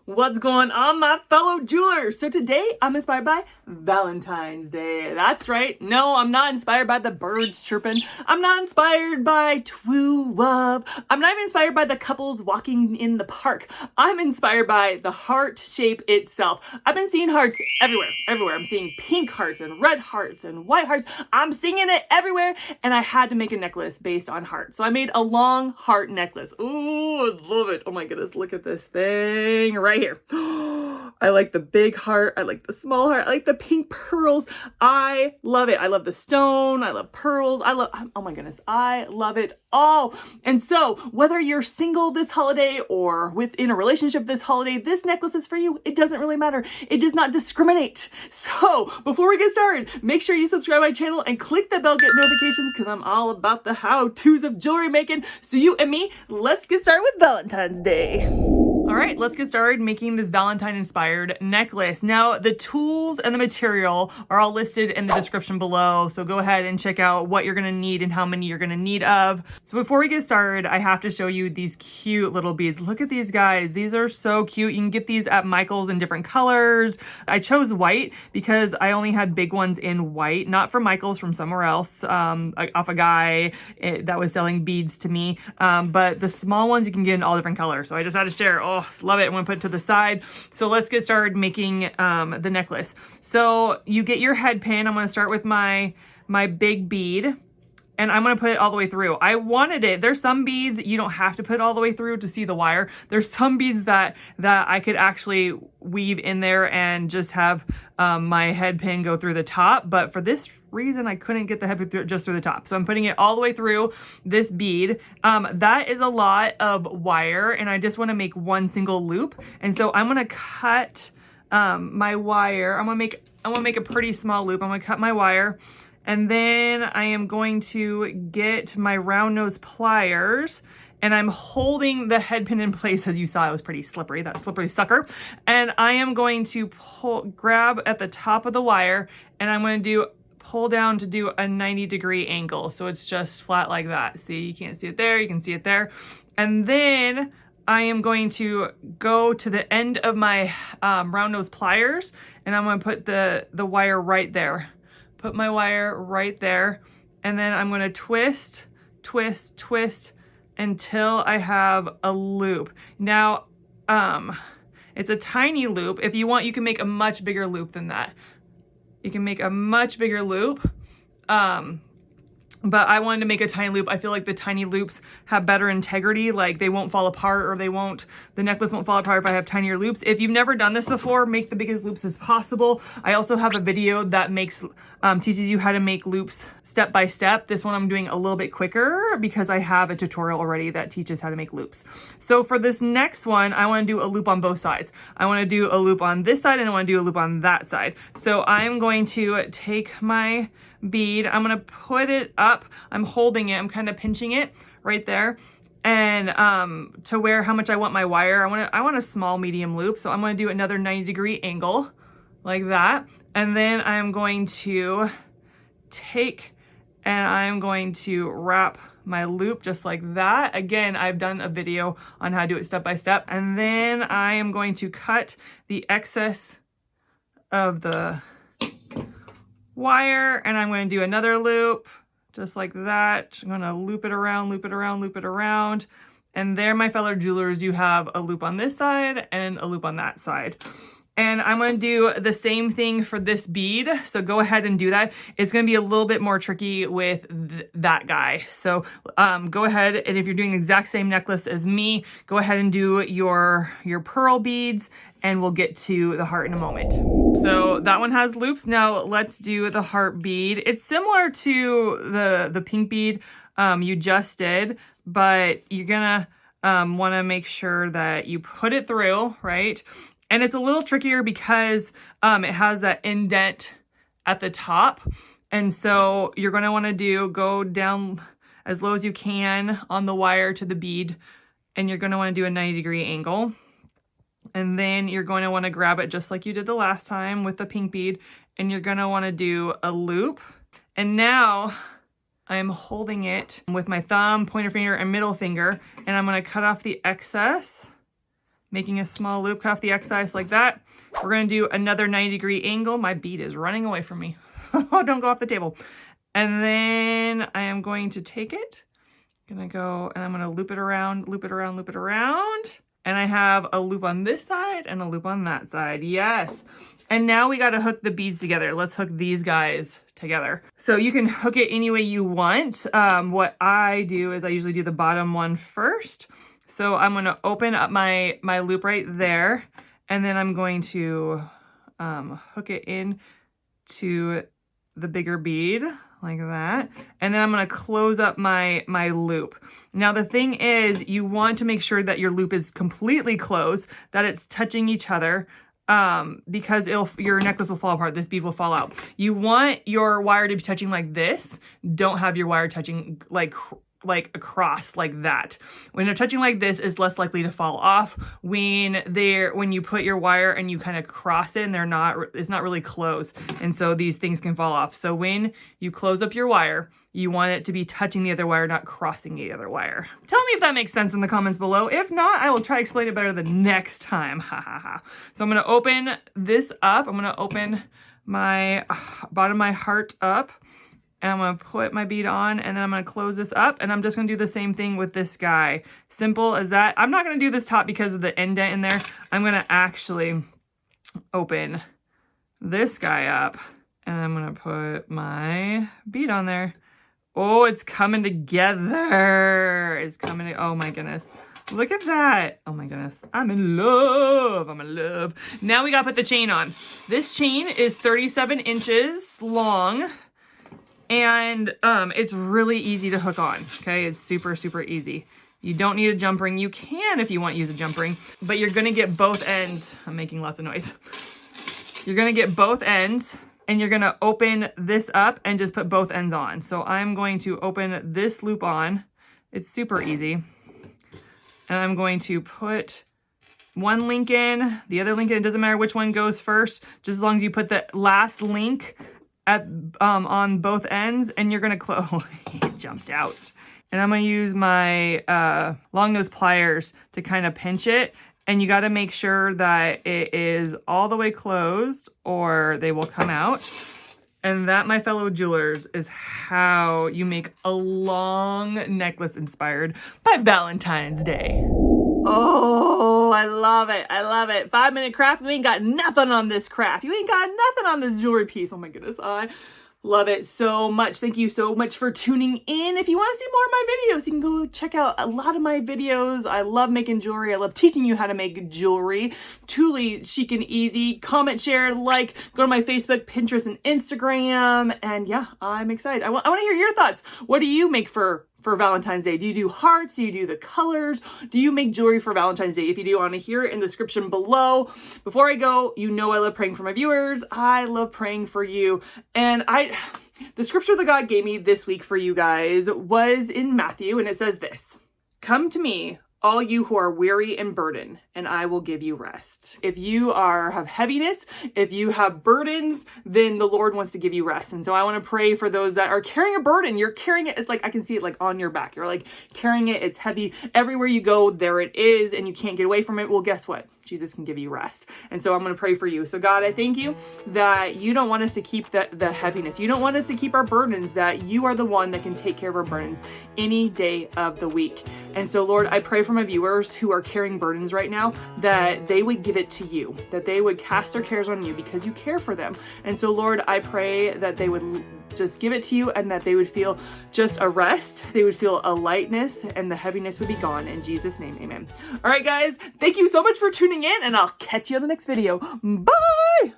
What's going on, my fellow jewelers? So today I'm inspired by Valentine's Day. That's right. No, I'm not inspired by the birds chirping. I'm not inspired by true love. I'm not even inspired by the couples walking in the park. I'm inspired by the heart shape itself. I've been seeing hearts everywhere. I'm seeing pink hearts and red hearts and white hearts. I'm seeing it everywhere, and I had to make a necklace based on hearts. So I made a long heart necklace. Ooh, I love it. Oh my goodness, look at this thing right here. I like the big heart. I like the small heart. I like the pink pearls. I love it. I love the stone. I love pearls. Oh my goodness, I love it all. And so whether you're single this holiday or within a relationship this holiday, this necklace is for you. It doesn't really matter. It does not discriminate. So before we get started, make sure you subscribe to my channel and click the bell, get notifications, because I'm all about the how-tos of jewelry making. So you and me, let's get started with Valentine's Day. All right, let's get started making this Valentine inspired necklace. Now, the tools and the material are all listed in the description below, so go ahead and check out what you're gonna need and how many you're gonna need of. So before we get started, I have to show you these cute little beads. Look at these guys. These are so cute. You can get these at Michael's in different colors. I chose white because I only had big ones in white, not from Michael's, from somewhere else, off a guy that was selling beads to me. But the small ones you can get in all different colors. So I just had to share. Oh, love it. I'm gonna put it to the side. So let's get started making the necklace. So you get your head pin. I'm gonna start with my big bead, and I'm gonna put it all the way through. I wanted it. There's some beads you don't have to put all the way through to see the wire. There's some beads that I could actually weave in there and just have my head pin go through the top. But for this reason, I couldn't get the head pin just through the top. So I'm putting it all the way through this bead. That is a lot of wire, and I just wanna make one single loop. And so I'm gonna cut my wire. I'm gonna make a pretty small loop. I'm gonna cut my wire. And then I am going to get my round nose pliers, and I'm holding the head pin in place. As you saw, it was pretty slippery, that slippery sucker. And I am going to grab at the top of the wire, and I'm going to pull down to do a 90-degree angle. So it's just flat like that. See, you can't see it there, you can see it there. And then I am going to go to the end of my round nose pliers, and I'm going to put the wire right there. Put my wire right there, and then I'm gonna twist until I have a loop. Now, it's a tiny loop. If you want, you can make a much bigger loop than that. You can make a much bigger loop. But I wanted to make a tiny loop. I feel like the tiny loops have better integrity, like they won't fall apart, or the necklace won't fall apart if I have tinier loops. If you've never done this before, make the biggest loops as possible. I also have a video that teaches you how to make loops step by step. This one I'm doing a little bit quicker because I have a tutorial already that teaches how to make loops. So for this next one, I want to do a loop on both sides. I want to do a loop on this side, and I want to do a loop on that side. So I'm going to take my bead, I'm gonna put it up, I'm holding it, I'm kind of pinching it right there, and to where how much I want my wire. I want a small medium loop, so I'm going to do another 90-degree angle like that, and then I'm going to take and I'm going to wrap my loop just like that. Again, I've done a video on how to do it step by step, and then I am going to cut the excess of the wire, and I'm going to do another loop just like that. I'm going to loop it around, and there, my fellow jewelers, you have a loop on this side and a loop on that side. And I'm going to do the same thing for this bead, so go ahead and do that. It's going to be a little bit more tricky with that guy. So go ahead, and if you're doing the exact same necklace as me, go ahead and do your pearl beads, and we'll get to the heart in a moment. So that one has loops. Now let's do the heart bead. It's similar to the pink bead you just did, but you're gonna want to make sure that you put it through, right? And it's a little trickier because it has that indent at the top. And so you're going to want to go down as low as you can on the wire to the bead. And you're going to want to do a 90-degree angle. And then you're going to want to grab it just like you did the last time with the pink bead. And you're going to want to do a loop. And now I'm holding it with my thumb, pointer finger, and middle finger. And I'm going to cut off the excess. making a small loop, cut off the excess like that. We're gonna do another 90-degree angle. My bead is running away from me. Oh, don't go off the table. And then I am going to take it, gonna go, and I'm gonna loop it around, loop it around, loop it around. And I have a loop on this side and a loop on that side. Yes. And now we got to hook the beads together. Let's hook these guys together. So you can hook it any way you want. What I do is I usually do the bottom one first. So I'm going to open up my loop right there. And then I'm going to hook it in to the bigger bead like that. And then I'm going to close up my loop. Now the thing is, you want to make sure that your loop is completely closed, that it's touching each other, because your necklace will fall apart. This bead will fall out. You want your wire to be touching like this. Don't have your wire touching like across like that. When they're touching like this, it's less likely to fall off. When you put your wire and you kind of cross it, and it's not really close, and so these things can fall off. So when you close up your wire, you want it to be touching the other wire, not crossing the other wire. Tell me if that makes sense in the comments below. If not, I will try to explain it better the next time. Ha ha ha. So I'm gonna open this up. I'm gonna open my bottom of my heart up. And I'm going to put my bead on, and then I'm going to close this up, and I'm just going to do the same thing with this guy. Simple as that. I'm not going to do this top because of the indent in there. I'm going to actually open this guy up, and I'm going to put my bead on there. Oh, it's coming together. It's coming. Oh my goodness. Look at that. Oh my goodness. I'm in love. I'm in love. Now we got to put the chain on. This chain is 37 inches long. And it's really easy to hook on, okay? It's super, super easy. You don't need a jump ring. You can if you want to use a jump ring, but you're gonna get both ends. I'm making lots of noise. You're gonna get both ends, and you're gonna open this up and just put both ends on. So I'm going to open this loop on. It's super easy. And I'm going to put one link in, the other link in. It doesn't matter which one goes first, just as long as you put the last link on both ends, and you're gonna close. It jumped out. And I'm gonna use my long nose pliers to kind of pinch it, and you got to make sure that it is all the way closed or they will come out. And that, my fellow jewelers, is how you make a long necklace inspired by Valentine's Day. Oh, I love it. I love it. 5-minute craft. You ain't got nothing on this craft. You ain't got nothing on this jewelry piece. Oh my goodness. I love it so much. Thank you so much for tuning in. If you want to see more of my videos, you can go check out a lot of my videos. I love making jewelry. I love teaching you how to make jewelry. Truly chic and easy. Comment, share, like, go to my Facebook, Pinterest, and Instagram. And yeah, I'm excited. I want to hear your thoughts. What do you make for Valentine's Day? Do you do hearts? Do you do the colors? Do you make jewelry for Valentine's Day? If you do, I want to hear it in the description below. Before I go, you know I love praying for my viewers. I love praying for you. And the scripture that God gave me this week for you guys was in Matthew, and it says this: "Come to me, all you who are weary and burdened, and I will give you rest." If you have heaviness, if you have burdens, then the Lord wants to give you rest. And so I want to pray for those that are carrying a burden. You're carrying it. It's like, I can see it like on your back. You're like carrying it. It's heavy. Everywhere you go, there it is, and you can't get away from it. Well, guess what? Jesus can give you rest. And so I'm going to pray for you. So God, I thank you that you don't want us to keep the heaviness. You don't want us to keep our burdens, that you are the one that can take care of our burdens any day of the week. And so Lord, I pray for my viewers who are carrying burdens right now, that they would give it to you, that they would cast their cares on you because you care for them. And so Lord, I pray that they would just give it to you, and that they would feel just a rest. They would feel a lightness, and the heaviness would be gone. In Jesus' name, amen. All right, guys, thank you so much for tuning in, and I'll catch you on the next video. Bye!